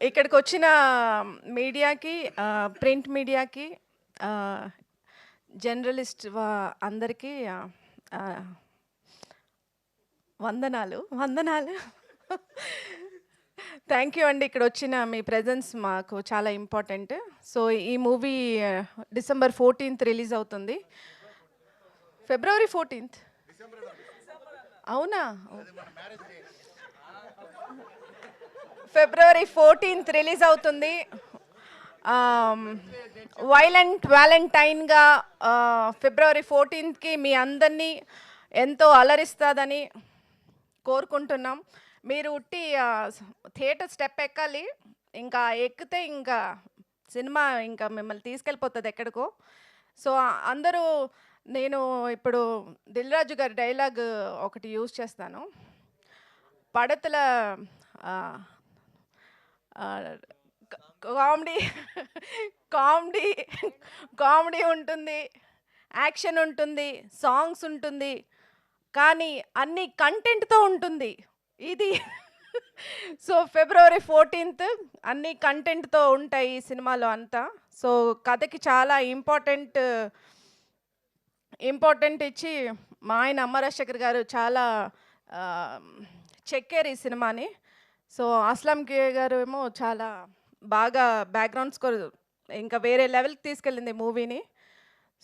ఇక్కడికి వచ్చిన మీడియాకి, ప్రింట్ మీడియాకి, జర్నలిస్ట్ అందరికీ వందనాలు వందనాలు. థ్యాంక్ యూ అండి. ఇక్కడ వచ్చిన మీ ప్రెజెన్స్ మాకు చాలా ఇంపార్టెంట్. సో ఈ మూవీ December 14th రిలీజ్ అవుతుంది. February 14th అవునా? February 14th రిలీజ్ అవుతుంది. వైలెంట్ వ్యాలంటైన్గా February 14th మీ అందరినీ ఎంతో అలరిస్తుందని కోరుకుంటున్నాం. మీరు ఉట్టి థియేటర్ స్టెప్ ఎక్కాలి, ఇంకా ఎక్కితే ఇంకా సినిమా ఇంకా మిమ్మల్ని తీసుకెళ్ళిపోతుంది ఎక్కడికో. సో అందరూ, నేను ఇప్పుడు దిల్ రాజు గారి డైలాగ్ ఒకటి యూజ్ చేస్తాను. పడతల కామెడీ కామెడీ కామెడీ ఉంటుంది, యాక్షన్ ఉంటుంది, సాంగ్స్ ఉంటుంది, కానీ అన్ని కంటెంట్తో ఉంటుంది ఇది. సో February 14th అన్ని కంటెంట్తో ఉంటాయి ఈ సినిమాలో అంతా. సో కథకి చాలా ఇంపార్టెంట్ ఇచ్చి మా ఆయన అమ్మరాజశేఖర్ గారు చాలా చెక్కారు ఈ సినిమాని. సో అస్లాం కే గారు ఏమో చాలా బాగా బ్యాక్గ్రౌండ్ స్కోర్ ఇంకా వేరే లెవెల్కి తీసుకెళ్ళింది మూవీని.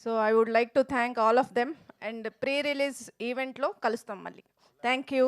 So I would like to thank all of them. And pre release ఈవెంట్లో కలుస్తాం మళ్ళీ. Thank you.